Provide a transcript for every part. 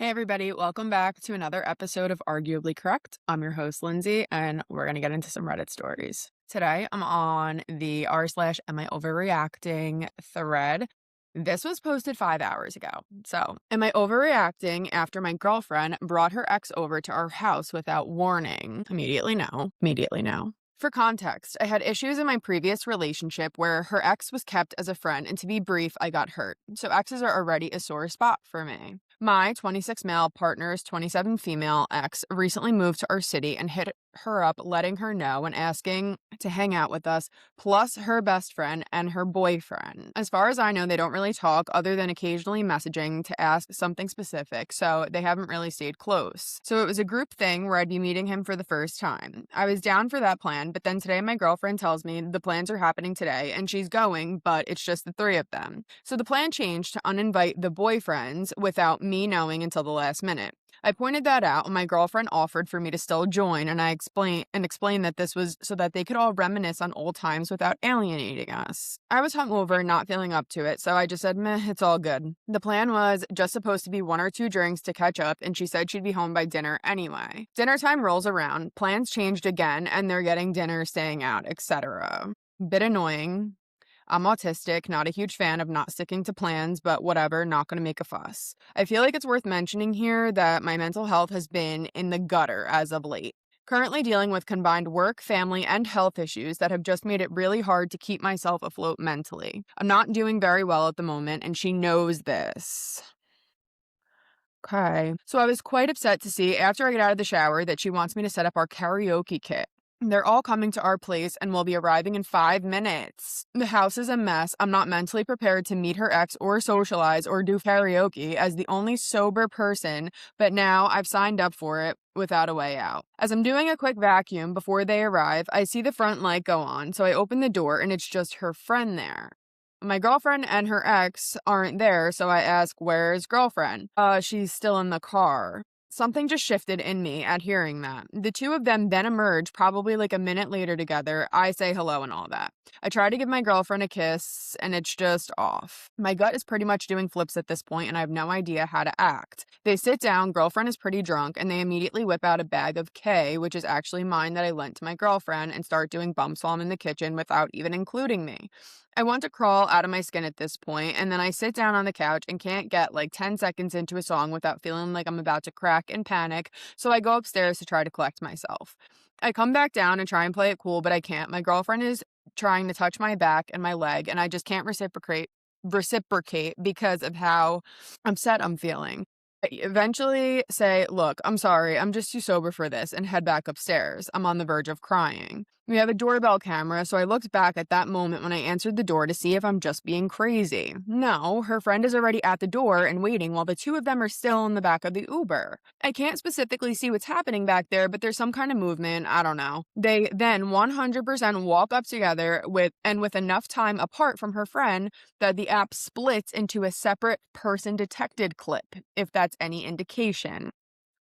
Hey, everybody, welcome back to another episode of Arguably Correct. I'm your host, Lindsay, and we're going to get into some Reddit stories. Today, I'm on the r/am I overreacting thread. This was posted 5 hours ago. So, am I overreacting after my girlfriend brought her ex over to our house without warning? Immediately no. Immediately no. For context, I had issues in my previous relationship where her ex was kept as a friend, and to be brief, I got hurt. So exes are already a sore spot for me. My 26 male partner's 27 female ex recently moved to our city and hit her up, letting her know and asking to hang out with us, plus her best friend and her boyfriend. As far as I know, they don't really talk other than occasionally messaging to ask something specific, so they haven't really stayed close. So it was a group thing where I'd be meeting him for the first time. I was down for that plan, but then today my girlfriend tells me the plans are happening today and she's going, but it's just the three of them. So the plan changed to uninvite the boyfriends without me knowing until the last minute. I pointed that out, and my girlfriend offered for me to still join, and I explained that this was so that they could all reminisce on old times without alienating us. I was hungover, not feeling up to it, so I just said, meh, it's all good. The plan was just supposed to be one or two drinks to catch up, and she said she'd be home by dinner anyway. Dinner time rolls around, plans changed again, and they're getting dinner, staying out, etc. Bit annoying. I'm autistic, not a huge fan of not sticking to plans, but whatever, not gonna make a fuss. I feel like it's worth mentioning here that my mental health has been in the gutter as of late. Currently dealing with combined work, family, and health issues that have just made it really hard to keep myself afloat mentally. I'm not doing very well at the moment, and she knows this. Okay. So I was quite upset to see after I get out of the shower that she wants me to set up our karaoke kit. They're all coming to our place and will be arriving in 5 minutes. The house is a mess. I'm not mentally prepared to meet her ex or socialize or do karaoke as the only sober person, but now I've signed up for it without a way out. As I'm doing a quick vacuum before they arrive, I see the front light go on, so I open the door and it's just her friend there. My girlfriend and her ex aren't there, so I ask, where's girlfriend? She's still in the car. Something just shifted in me at hearing that. The two of them then emerge probably like a minute later together. I say hello and all that. I try to give my girlfriend a kiss, and it's just off. My gut is pretty much doing flips at this point, and I have no idea how to act. They sit down, girlfriend is pretty drunk, and they immediately whip out a bag of K, which is actually mine that I lent to my girlfriend, and start doing bumps while I'm in the kitchen without even including me. I want to crawl out of my skin at this point, and then I sit down on the couch and can't get like 10 seconds into a song without feeling like I'm about to crack and panic, so I go upstairs to try to collect myself. I come back down and try and play it cool, but I can't. My girlfriend is trying to touch my back and my leg, and I just can't reciprocate because of how upset I'm feeling. I eventually say, look, I'm sorry, I'm just too sober for this, and head back upstairs. I'm on the verge of crying. We have a doorbell camera, so I looked back at that moment when I answered the door to see if I'm just being crazy. No, her friend is already at the door and waiting while the two of them are still in the back of the Uber. I can't specifically see what's happening back there, but there's some kind of movement, I don't know. They then 100% walk up together with enough time apart from her friend that the app splits into a separate person detected clip, if that's any indication.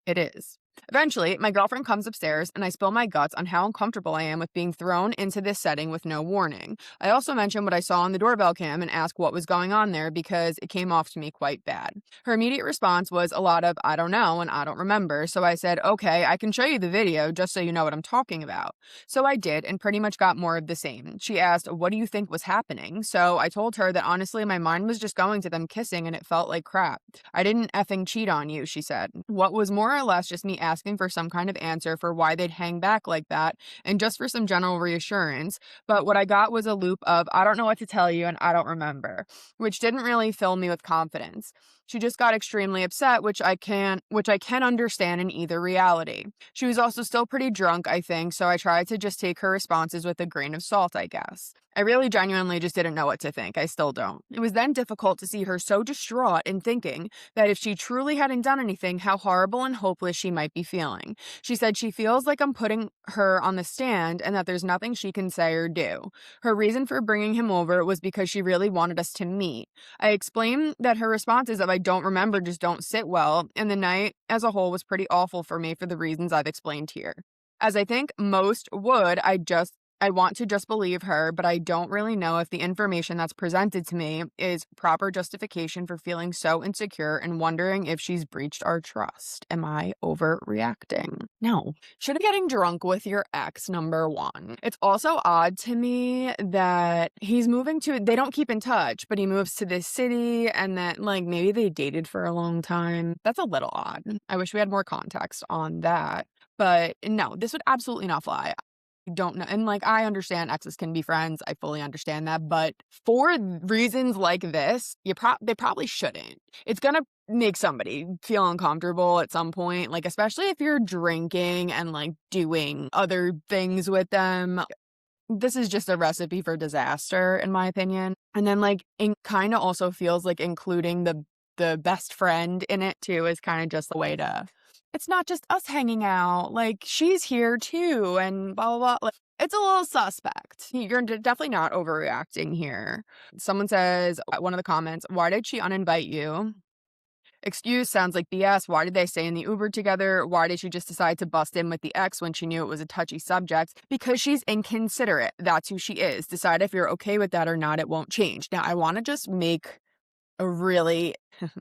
It is. Eventually, my girlfriend comes upstairs and I spill my guts on how uncomfortable I am with being thrown into this setting with no warning. I also mention what I saw on the doorbell cam and ask what was going on there because it came off to me quite bad. Her immediate response was a lot of, I don't know and I don't remember, so I said, okay, I can show you the video just so you know what I'm talking about. So I did and pretty much got more of the same. She asked, what do you think was happening? So I told her that honestly my mind was just going to them kissing and it felt like crap. I didn't effing cheat on you, she said. What was more or less just me asking for some kind of answer for why they'd hang back like that and just for some general reassurance, but what I got was a loop of I don't know what to tell you and I don't remember, which didn't really fill me with confidence. She just got extremely upset, which I can understand in either reality. She was also still pretty drunk, I think, so I tried to just take her responses with a grain of salt, I guess. I really genuinely just didn't know what to think. I still don't. It was then difficult to see her so distraught and thinking that if she truly hadn't done anything, how horrible and hopeless she might be feeling. She said she feels like I'm putting her on the stand and that there's nothing she can say or do. Her reason for bringing him over was because she really wanted us to meet. I explained that her responses of I don't remember just don't sit well, and the night as a whole was pretty awful for me for the reasons I've explained here. As I think most would, I just I want to just believe her, but I don't really know if the information that's presented to me is proper justification for feeling so insecure and wondering if she's breached our trust. Am I overreacting? No. Should be getting drunk with your ex, number one. It's also odd to me that they don't keep in touch, but he moves to this city and that, like, maybe they dated for a long time. That's a little odd. I wish we had more context on that. But no, this would absolutely not fly. Don't know. And like, I understand exes can be friends. I fully understand that. But for reasons like this, they probably shouldn't. It's going to make somebody feel uncomfortable at some point, like, especially if you're drinking and like doing other things with them. This is just a recipe for disaster, in my opinion. And then like, it kind of also feels like including the best friend in it too is kind of just the way to, it's not just us hanging out, like she's here too and blah blah blah. Like, it's a little suspect. You're definitely not overreacting here. Someone says, one of the comments, why did she uninvite you? Excuse sounds like BS. Why did they stay in the Uber together? Why did she just decide to bust in with the ex when she knew it was a touchy subject? Because she's inconsiderate. That's who she is. Decide if you're okay with that or not. It won't change. Now, I want to just make a really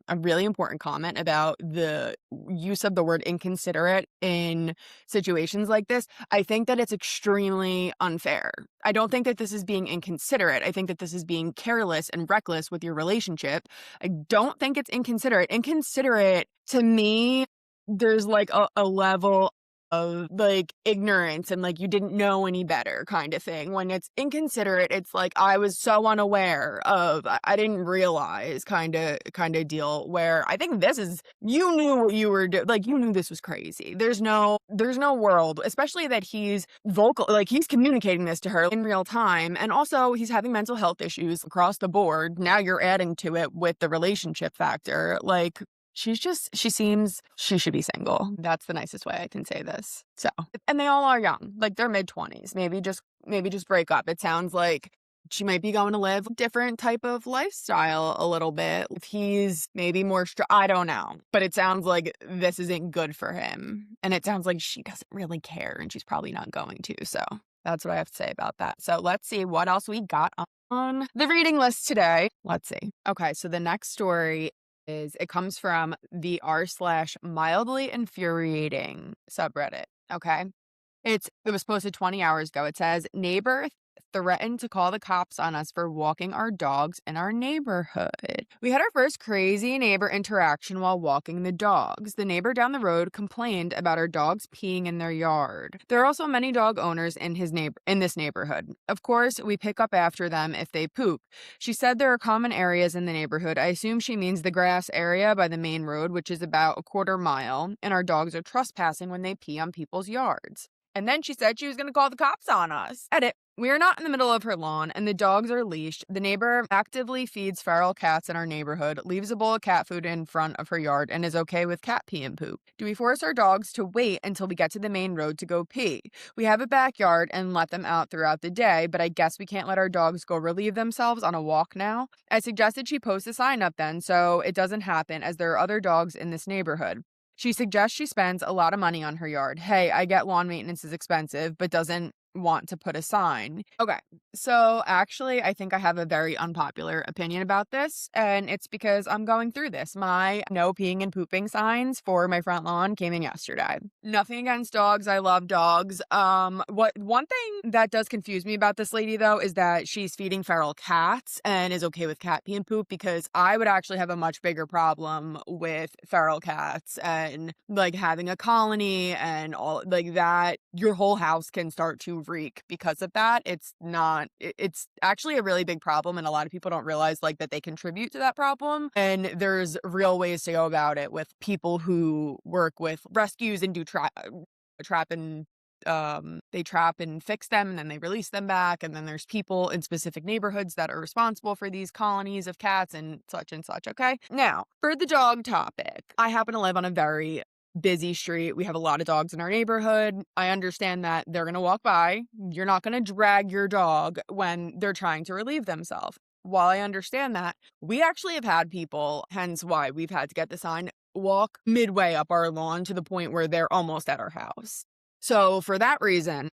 a really important comment about the use of the word inconsiderate in situations like this. I think that it's extremely unfair. I don't think that this is being inconsiderate. I think that this is being careless and reckless with your relationship. I don't think it's inconsiderate. Inconsiderate, to me, there's like a level of like ignorance and like you didn't know any better kind of thing. When it's inconsiderate, it's like I was so unaware of, I didn't realize kind of deal, where I think this is, you knew what you were doing, like you knew this was crazy. There's no world, especially that he's vocal, like he's communicating this to her in real time, and also he's having mental health issues across the board. Now you're adding to it with the relationship factor. Like, she seems she should be single. That's the nicest way I can say this. So, and they all are young, like they're mid-20s. Maybe just break up. It sounds like she might be going to live a different type of lifestyle a little bit. If he's maybe more, I don't know. But it sounds like this isn't good for him. And it sounds like she doesn't really care and she's probably not going to. So that's what I have to say about that. So let's see what else we got on the reading list today. Let's see. Okay, so the next story it comes from the r/mildly infuriating subreddit. Okay. It was posted 20 hours ago. It says, neighbor threatened to call the cops on us for walking our dogs in our neighborhood. We had our first crazy neighbor interaction while walking the dogs. The neighbor down the road complained about our dogs peeing in their yard. There are also many dog owners in this neighborhood. Of course, we pick up after them if they poop. She said there are common areas in the neighborhood. I assume she means the grass area by the main road, which is about a quarter mile, and our dogs are trespassing when they pee on people's yards. And then she said she was going to call the cops on us. Edit. We are not in the middle of her lawn, and the dogs are leashed. The neighbor actively feeds feral cats in our neighborhood, leaves a bowl of cat food in front of her yard, and is okay with cat pee and poop. Do we force our dogs to wait until we get to the main road to go pee? We have a backyard and let them out throughout the day, but I guess we can't let our dogs go relieve themselves on a walk now. I suggested she post a sign up then, so it doesn't happen, as there are other dogs in this neighborhood. She suggests she spends a lot of money on her yard. Hey, I get lawn maintenance is expensive, but doesn't want to put a sign. Okay, so actually, I think I have a very unpopular opinion about this, and it's because I'm going through this. My no peeing and pooping signs for my front lawn came in yesterday. Nothing against dogs. I love dogs. One thing that does confuse me about this lady, though, is that she's feeding feral cats and is okay with cat pee and poop, because I would actually have a much bigger problem with feral cats and like having a colony and all like that. Your whole house can start to reek because of that. It's actually a really big problem, and a lot of people don't realize like that they contribute to that problem, and there's real ways to go about it with people who work with rescues and do trap and they trap and fix them, and then they release them back, and then there's people in specific neighborhoods that are responsible for these colonies of cats and such. Okay, now for the dog topic, I happen to live on a very busy street. We have a lot of dogs in our neighborhood. I understand that they're going to walk by. You're not going to drag your dog when they're trying to relieve themselves. While I understand that, we actually have had people, hence why we've had to get the sign, walk midway up our lawn to the point where they're almost at our house. So for that reason,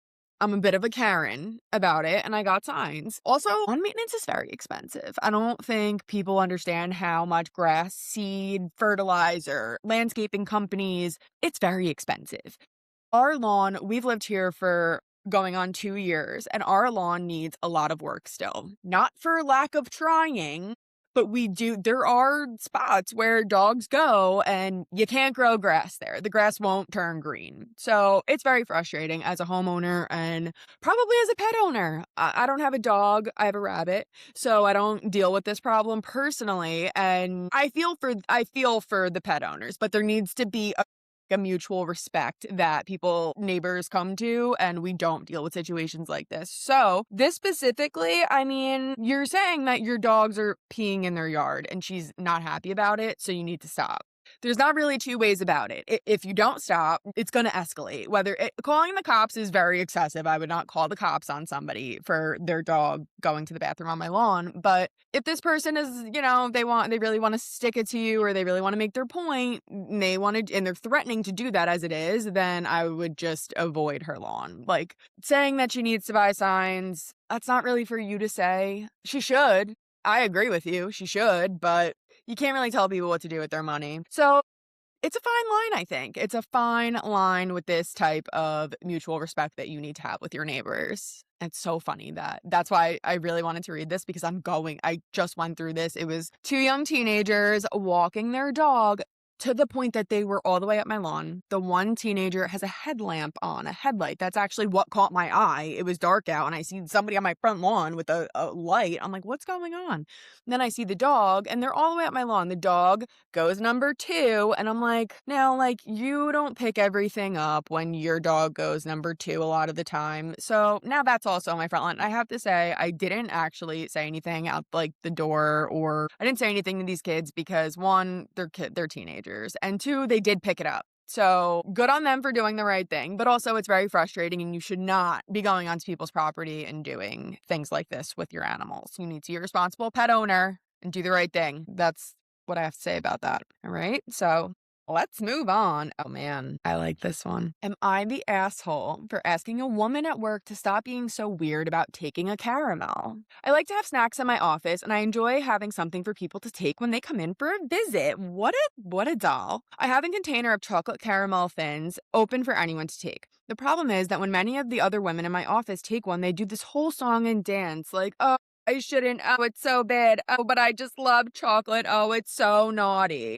I'm a bit of a Karen about it, and I got signs. Also, lawn maintenance is very expensive. I don't think people understand how much grass, seed, fertilizer, landscaping companies, it's very expensive. Our lawn, we've lived here for going on 2 years, and our lawn needs a lot of work still. Not for lack of trying, but there are spots where dogs go and you can't grow grass there. The grass won't turn green. So it's very frustrating as a homeowner and probably as a pet owner. I don't have a dog, I have a rabbit, so I don't deal with this problem personally. And I feel for the pet owners, but there needs to be a mutual respect that neighbors come to, and we don't deal with situations like this. So, this specifically, I mean, you're saying that your dogs are peeing in their yard and she's not happy about it, so you need to stop. There's not really two ways about it. If you don't stop, it's going to escalate. Calling the cops is very excessive. I would not call the cops on somebody for their dog going to the bathroom on my lawn. But if this person is, they really want to stick it to you, or they really want to make their point, and they're threatening to do that as it is, then I would just avoid her lawn. Like, saying that she needs to buy signs, that's not really for you to say. She should. I agree with you. She should, but you can't really tell people what to do with their money. So it's a fine line, I think. It's a fine line with this type of mutual respect that you need to have with your neighbors. It's so funny that's why I really wanted to read this, because I just went through this. It was two young teenagers walking their dog to the point that they were all the way up my lawn. The one teenager has a headlamp on, a headlight. That's actually what caught my eye. It was dark out and I see somebody on my front lawn with a light. I'm like, what's going on? And then I see the dog and they're all the way up my lawn. The dog goes number 2. And I'm like, now, like, you don't pick everything up when your dog goes number 2 a lot of the time. So now that's also on my front lawn. I have to say, I didn't actually say anything out like the door, or I didn't say anything to these kids because, one, they're teenagers, and 2, they did pick it up. So good on them for doing the right thing, but also it's very frustrating, and you should not be going onto people's property and doing things like this with your animals. You need to be a responsible pet owner and do the right thing. That's what I have to say about that. All right. So let's move on. Oh man, I like this one. Am I the asshole for asking a woman at work to stop being so weird about taking a caramel? I like to have snacks in my office, and I enjoy having something for people to take when they come in for a visit. What a doll. I have a container of chocolate caramel thins open for anyone to take. The problem is that when many of the other women in my office take one, they do this whole song and dance like, oh, I shouldn't. Oh, it's so bad. Oh, but I just love chocolate. Oh, it's so naughty.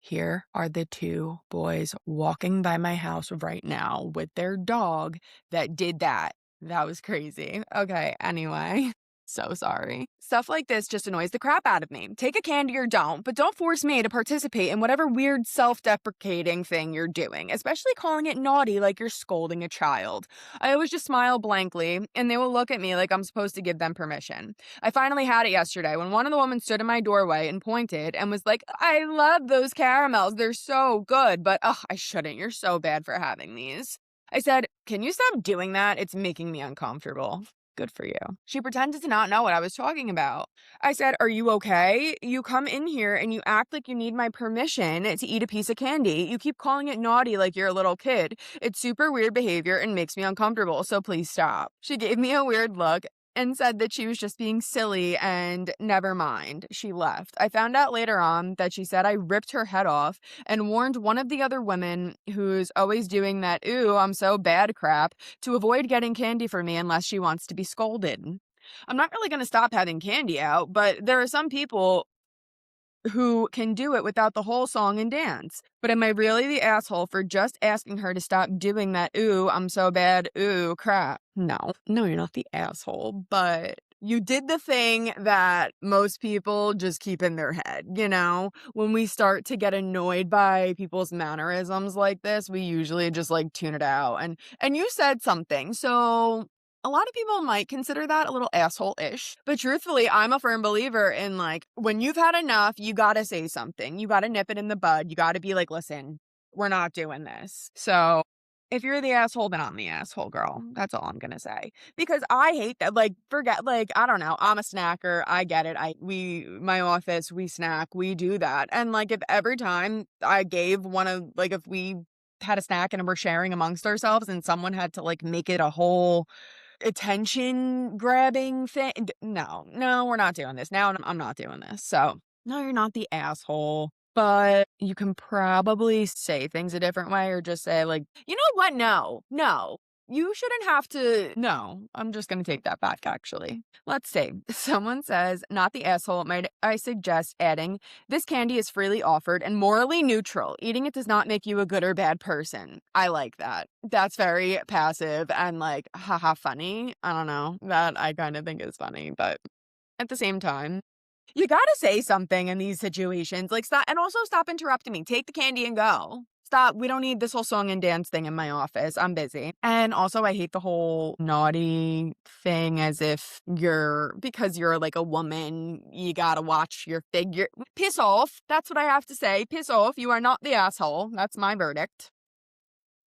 Here are the 2 boys walking by my house right now with their dog that did that. That was crazy. Okay, anyway. So sorry. Stuff like this just annoys the crap out of me. Take a candy or don't, but don't force me to participate in whatever weird self-deprecating thing you're doing, especially calling it naughty like you're scolding a child. I always just smile blankly, and they will look at me like I'm supposed to give them permission. I finally had it yesterday when one of the women stood in my doorway and pointed and was like, I love those caramels. They're so good, but I shouldn't. You're so bad for having these. I said, can you stop doing that? It's making me uncomfortable. Good for you. She pretended to not know what I was talking about. I said, are you okay? You come in here and you act like you need my permission to eat a piece of candy. You keep calling it naughty like you're a little kid. It's super weird behavior and makes me uncomfortable, so please stop. She gave me a weird look and said that she was just being silly and never mind. She left. I found out later on that she said I ripped her head off and warned one of the other women, who's always doing that, ooh, I'm so bad crap, to avoid getting candy for me unless she wants to be scolded. I'm not really going to stop having candy out, but there are some people who can do it without the whole song and dance. But am I really the asshole for just asking her to stop doing that, ooh, I'm so bad, ooh, crap? No, you're not the asshole, but you did the thing that most people just keep in their head, When we start to get annoyed by people's mannerisms like this, we usually just like tune it out. And you said something, so a lot of people might consider that a little asshole-ish, but truthfully, I'm a firm believer in, like, when you've had enough, you gotta say something. You gotta nip it in the bud. You gotta be like, listen, we're not doing this. So if you're the asshole, then I'm the asshole, girl. That's all I'm gonna say. Because I hate that. Like, I don't know. I'm a snacker. I get it. My office, we snack. We do that. And, like, if every time I gave if we had a snack and we're sharing amongst ourselves and someone had to like make it a whole attention grabbing thing. No, we're not doing this. Now I'm not doing this. So, no, you're not the asshole. But you can probably say things a different way or just say, like, you know what? No, you shouldn't have to. No, I'm just going to take that back, actually. Let's see. Someone says, not the asshole. Might I suggest adding, this candy is freely offered and morally neutral. Eating it does not make you a good or bad person. I like that. That's very passive and like, haha, funny. I don't know. That I kind of think is funny, but at the same time, you gotta say something in these situations. Like, stop, and also stop interrupting me. Take the candy and go. Stop. We don't need this whole song and dance thing in my office. I'm busy. And also, I hate the whole naughty thing as if because you're like a woman, you gotta watch your figure. Piss off. That's what I have to say. Piss off. You are not the asshole. That's my verdict.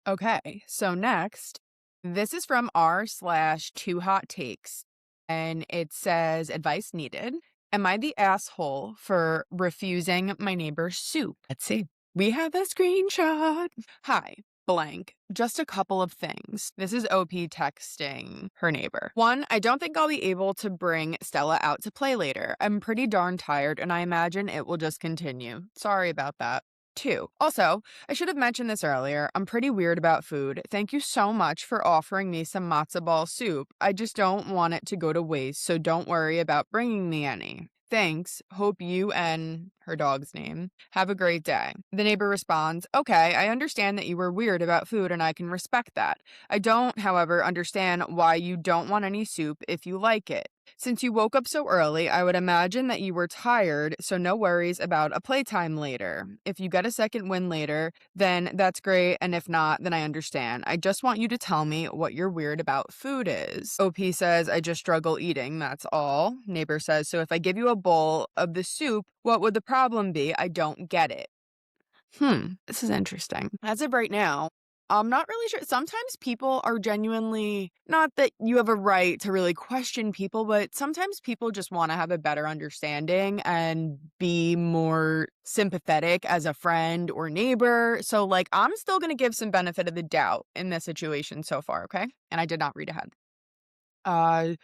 Okay, so next, this is from r/2hot takes, and it says, advice needed. Am I the asshole for refusing my neighbor's soup? Let's see. We have a screenshot. Hi, blank. Just a couple of things. This is OP texting her neighbor. 1, I don't think I'll be able to bring Stella out to play later. I'm pretty darn tired, and I imagine it will just continue. Sorry about that. 2, also, I should have mentioned this earlier. I'm pretty weird about food. Thank you so much for offering me some matzo ball soup. I just don't want it to go to waste, so don't worry about bringing me any. Thanks. Hope you and her dog's name have a great day. The neighbor responds, okay, I understand that you were weird about food and I can respect that. I don't, however, understand why you don't want any soup if you like it. Since you woke up so early, I would imagine that you were tired, so no worries about a playtime later. If you get a second win later, then that's great, and if not, then I understand. I just want you to tell me what your weird about food is. OP says, I just struggle eating, that's all. Neighbor says, so if I give you a bowl of the soup, what would the problem be? I don't get it. This is interesting. As of right now, I'm not really sure. Sometimes people are genuinely, not that you have a right to really question people, but sometimes people just want to have a better understanding and be more sympathetic as a friend or neighbor. So, like, I'm still going to give some benefit of the doubt in this situation so far, okay? And I did not read ahead.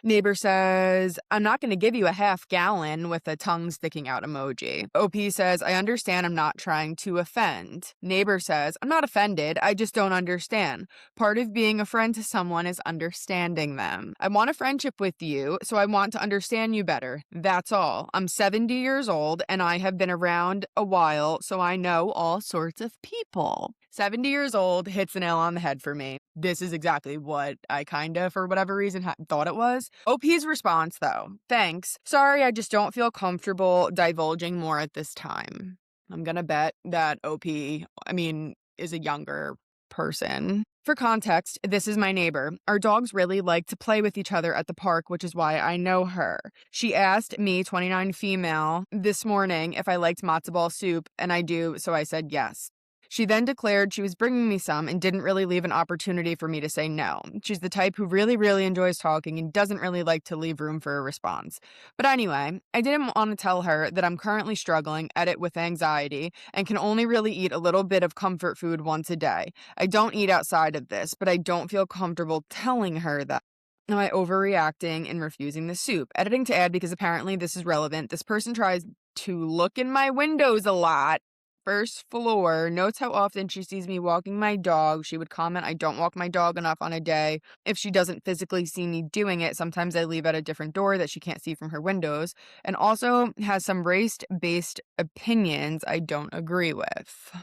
Neighbor says, I'm not going to give you a half gallon with a tongue sticking out emoji. OP says, I understand I'm not trying to offend. Neighbor says, I'm not offended. I just don't understand. Part of being a friend to someone is understanding them. I want a friendship with you, so I want to understand you better. That's all. I'm 70 years old and I have been around a while, so I know all sorts of people. 70 years old hits the nail on the head for me. This is exactly what I kind of, for whatever reason, thought it was. OP's response, though. Thanks. Sorry, I just don't feel comfortable divulging more at this time. I'm gonna bet that is a younger person. For context, this is my neighbor. Our dogs really like to play with each other at the park, which is why I know her. She asked me, 29 female, this morning if I liked matzo ball soup, and I do, so I said yes. She then declared she was bringing me some and didn't really leave an opportunity for me to say no. She's the type who really, really enjoys talking and doesn't really like to leave room for a response. But anyway, I didn't want to tell her that I'm currently struggling with anxiety and can only really eat a little bit of comfort food once a day. I don't eat outside of this, but I don't feel comfortable telling her that. Am I overreacting and refusing the soup? Editing to add because apparently this is relevant. This person tries to look in my windows a lot. First floor, notes how often she sees me walking my dog. She would comment, I don't walk my dog enough on a day. If she doesn't physically see me doing it, sometimes I leave at a different door that she can't see from her windows. And also has some race-based opinions I don't agree with.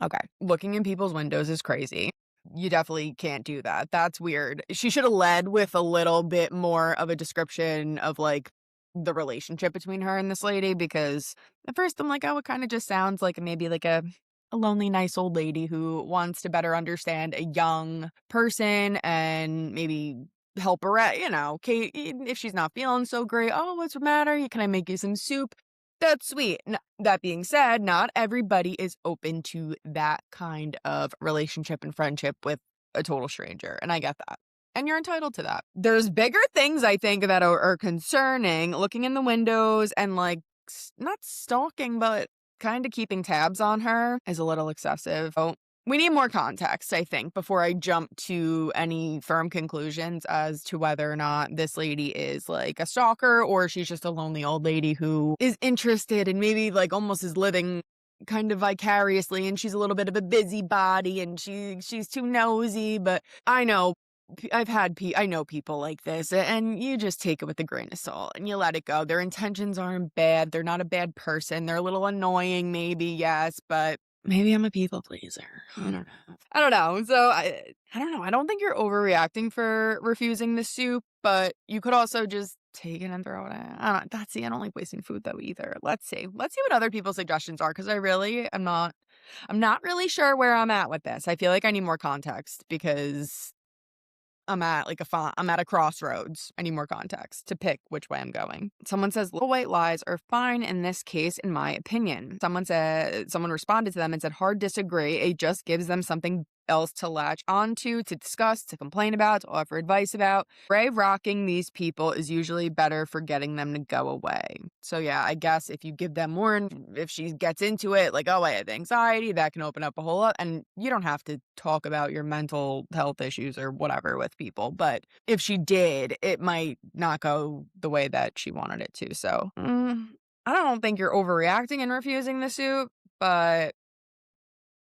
Okay, looking in people's windows is crazy. You definitely can't do that. That's weird. She should have led with a little bit more of a description of, like, the relationship between her and this lady, because at first I'm like, oh, it kind of just sounds like maybe like a lonely, nice old lady who wants to better understand a young person and maybe help her out, if she's not feeling so great. Oh, what's the matter? Can I make you some soup? That's sweet. That being said, not everybody is open to that kind of relationship and friendship with a total stranger, and I get that. And you're entitled to that. There's bigger things, I think, that are concerning. Looking in the windows and, like, not stalking, but kind of keeping tabs on her is a little excessive. Oh, We need more context, I think, before I jump to any firm conclusions as to whether or not this lady is like a stalker or she's just a lonely old lady who is interested and maybe like almost is living kind of vicariously, and she's a little bit of a busybody and she's too nosy. But I know I know people like this, and you just take it with a grain of salt and you let it go. Their intentions aren't bad. They're not a bad person. They're a little annoying, maybe, yes, but maybe I'm a people pleaser. I don't know. I don't know. So I don't know. I don't think you're overreacting for refusing the soup, but you could also just take it and throw it out. I don't. That's the. I don't like wasting food though either. Let's see. Let's see what other people's suggestions are, because I really am not. I'm not really sure where I'm at with this. I feel like I need more context because I'm at a crossroads. I need more context to pick which way I'm going. Someone says little white lies are fine in this case, in my opinion. Someone responded to them and said hard disagree. It just gives them something else to latch onto, to discuss, to complain about, to offer advice about. Brave rocking these people is usually better for getting them to go away. So yeah, I guess if you give them more, if she gets into it, like, oh, I have anxiety, that can open up a whole lot. And you don't have to talk about your mental health issues or whatever with people. But if she did, it might not go the way that she wanted it to. So I don't think you're overreacting and refusing the soup, but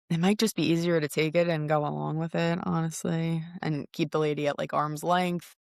it might just be easier to take it and go along with it, honestly, and keep the lady at, like, arm's length.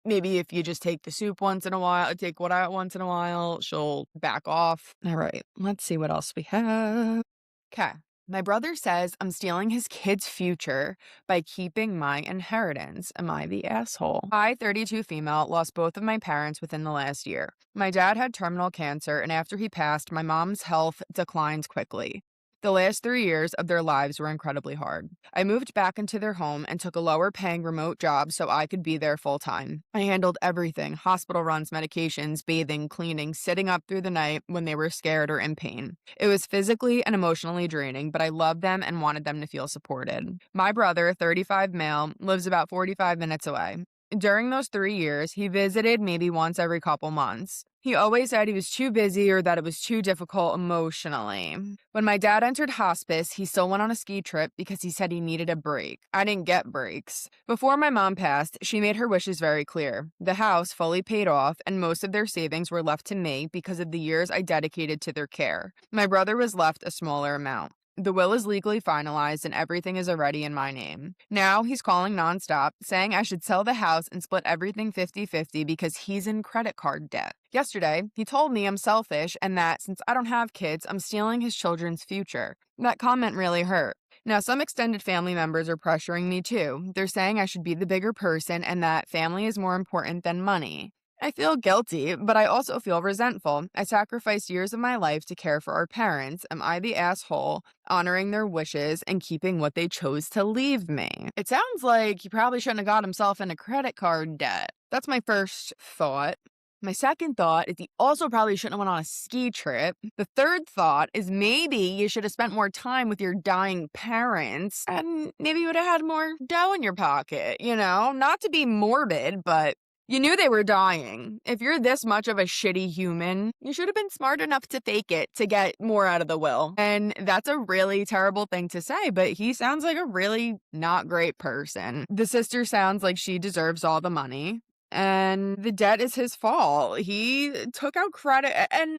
Maybe if you just take the soup once in a while, take what out once in a while, she'll back off. All right, let's see what else we have. Okay. My brother says I'm stealing his kid's future by keeping my inheritance. Am I the asshole? I, 32 female, lost both of my parents within the last year. My dad had terminal cancer, and after he passed, my mom's health declined quickly. The last 3 years of their lives were incredibly hard. I moved back into their home and took a lower paying remote job so I could be there full time. I handled everything: hospital runs, medications, bathing, cleaning, sitting up through the night when they were scared or in pain. It was physically and emotionally draining, but I loved them and wanted them to feel supported. My brother, 35 male, lives about 45 minutes away. During those 3 years, he visited maybe once every couple months. He always said he was too busy or that it was too difficult emotionally. When my dad entered hospice, he still went on a ski trip because he said he needed a break. I didn't get breaks. Before my mom passed, she made her wishes very clear. The house fully paid off, and most of their savings were left to me because of the years I dedicated to their care. My brother was left a smaller amount. The will is legally finalized and everything is already in my name. Now he's calling nonstop, saying I should sell the house and split everything 50-50 because he's in credit card debt. Yesterday, he told me I'm selfish and that since I don't have kids, I'm stealing his children's future. That comment really hurt. Now, some extended family members are pressuring me too. They're saying I should be the bigger person and that family is more important than money. I feel guilty, but I also feel resentful. I sacrificed years of my life to care for our parents. Am I the asshole, honoring their wishes and keeping what they chose to leave me? It sounds like he probably shouldn't have got himself into credit card debt. That's my first thought. My second thought is he also probably shouldn't have went on a ski trip. The third thought is maybe you should have spent more time with your dying parents and maybe you would have had more dough in your pocket, Not to be morbid, but you knew they were dying. If you're this much of a shitty human, you should have been smart enough to fake it to get more out of the will. And that's a really terrible thing to say, but he sounds like a really not great person. The sister sounds like she deserves all the money, and the debt is his fault. He took out credit, and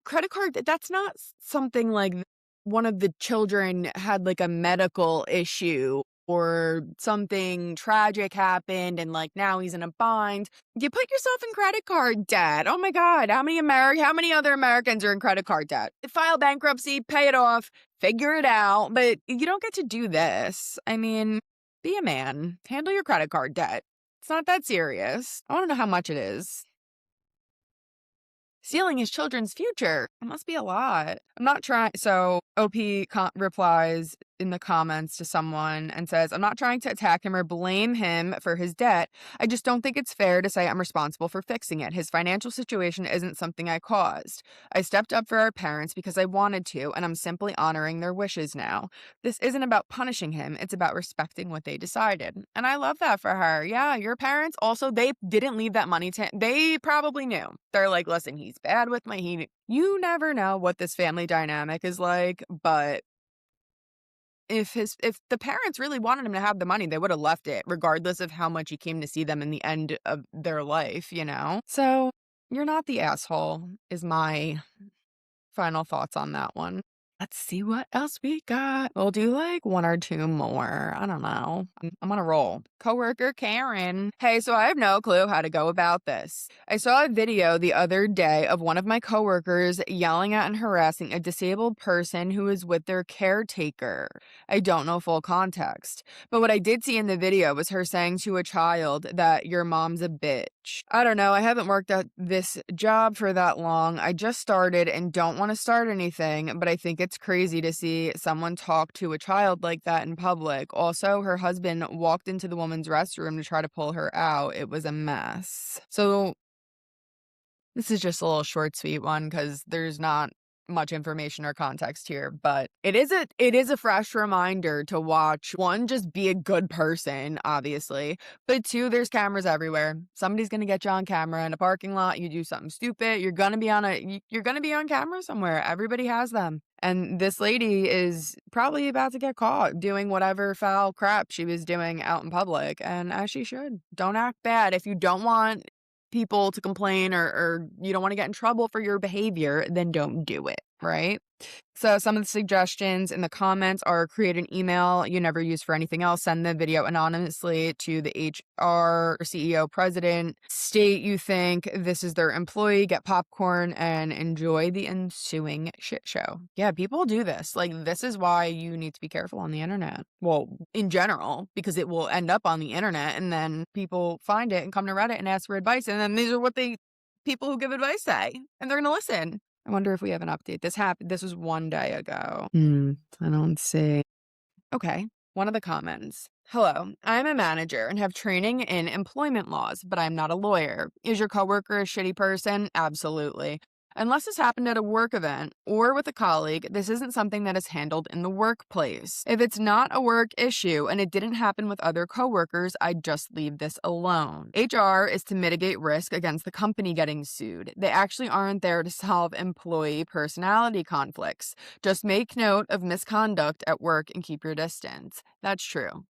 credit card, that's not something like one of the children had like a medical issue or something tragic happened and like now he's in a bind. You put yourself in credit card debt. Oh my God. How many other Americans are in credit card debt? File bankruptcy, pay it off, figure it out. But you don't get to do this. I mean, be a man, handle your credit card debt. It's not that serious. I want to know how much it is. Stealing his children's future. It must be a lot. I'm not trying. So OP replies in the comments to someone and says, I'm not trying to attack him or blame him for his debt. I just don't think it's fair to say I'm responsible for fixing it. His financial situation isn't something I caused. I stepped up for our parents because I wanted to, and I'm simply honoring their wishes now. This isn't about punishing him. It's about respecting what they decided. And I love that for her. Yeah, your parents also, they didn't leave that money to, they probably knew. They're like, listen, he's bad with you never know what this family dynamic is like, but if the parents really wanted him to have the money, they would have left it regardless of how much he came to see them in the end of their life, you know? So, you're not the asshole is my final thoughts on that one. Let's see what else we got. We'll do like one or two more. I don't know. I'm on a roll. Coworker Karen. Hey, so I have no clue how to go about this. I saw a video the other day of one of my coworkers yelling at and harassing a disabled person who is with their caretaker. I don't know full context, but what I did see in the video was her saying to a child that your mom's a bitch. I don't know. I haven't worked at this job for that long. I just started and don't want to start anything, but I think it's crazy to see someone talk to a child like that in public. Also, her husband walked into the woman's restroom to try to pull her out. It was a mess. So, this is just a little short, sweet one because there's not much information or context here, but it is a fresh reminder to watch. One, just be a good person, obviously, but two, there's cameras everywhere. Somebody's gonna get you on camera in a parking lot. You do something stupid, you're gonna be on camera somewhere. Everybody has them. And this lady is probably about to get caught doing whatever foul crap she was doing out in public, and as she should. Don't act bad. If you don't want people to complain or you don't want to get in trouble for your behavior, then don't do it, right? So some of the suggestions in the comments are create an email you never use for anything else, send the video anonymously to the HR, CEO, president, state you think this is their employee, get popcorn, and enjoy the ensuing shit show. Yeah, people do this. Like, this is why you need to be careful on the internet. Well, in general, because it will end up on the internet and then people find it and come to Reddit and ask for advice. And then these are what people who give advice say, and they're going to listen. I wonder if we have an update. This happened. This was one day ago. I don't see. Okay. One of the comments. Hello, I'm a manager and have training in employment laws, but I'm not a lawyer. Is your coworker a shitty person? Absolutely. Unless this happened at a work event or with a colleague, this isn't something that is handled in the workplace. If it's not a work issue and it didn't happen with other coworkers, I'd just leave this alone. HR is to mitigate risk against the company getting sued. They actually aren't there to solve employee personality conflicts. Just make note of misconduct at work and keep your distance. That's true.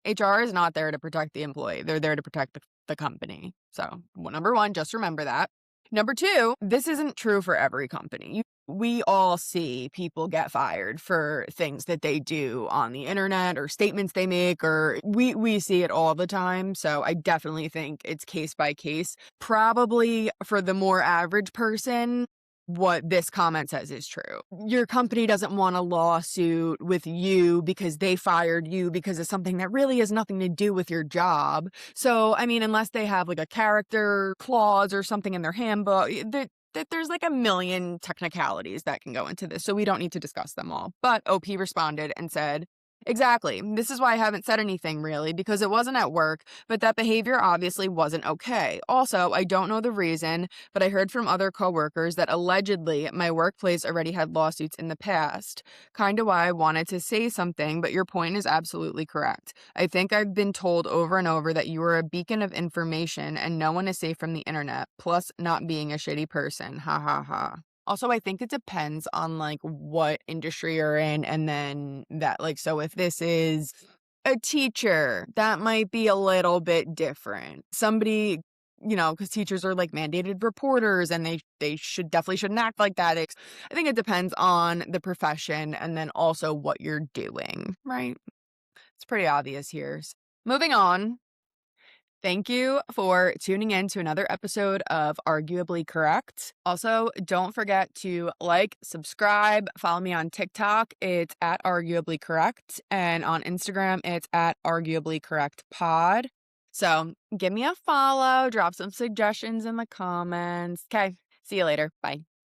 HR is not there to protect the employee. They're there to protect the company. So, number one, just remember that. Number two, this isn't true for every company. We all see people get fired for things that they do on the internet or statements they make, or we see it all the time. So I definitely think it's case by case. Probably for the more average person, what this comment says is true. Your company doesn't want a lawsuit with you because they fired you because of something that really has nothing to do with your job. So, I mean, unless they have like a character clause or something in their handbook, there's like a million technicalities that can go into this. So we don't need to discuss them all. But OP responded and said, exactly. This is why I haven't said anything really, because it wasn't at work, but that behavior obviously wasn't okay. Also, I don't know the reason, but I heard from other coworkers that allegedly my workplace already had lawsuits in the past. Kind of why I wanted to say something, but your point is absolutely correct. I think I've been told over and over that you are a beacon of information and no one is safe from the internet, plus not being a shitty person. Ha ha ha. Also, I think it depends on like what industry you're in, and then that, like, so if this is a teacher, that might be a little bit different. Somebody, because teachers are like mandated reporters and they shouldn't act like that. I think it depends on the profession and then also what you're doing, right? It's pretty obvious here. Moving on. Thank you for tuning in to another episode of Arguably Correct. Also, don't forget to like, subscribe, follow me on TikTok. It's at Arguably Correct. And on Instagram, it's at Arguably Correct Pod. So give me a follow, drop some suggestions in the comments. Okay, see you later. Bye.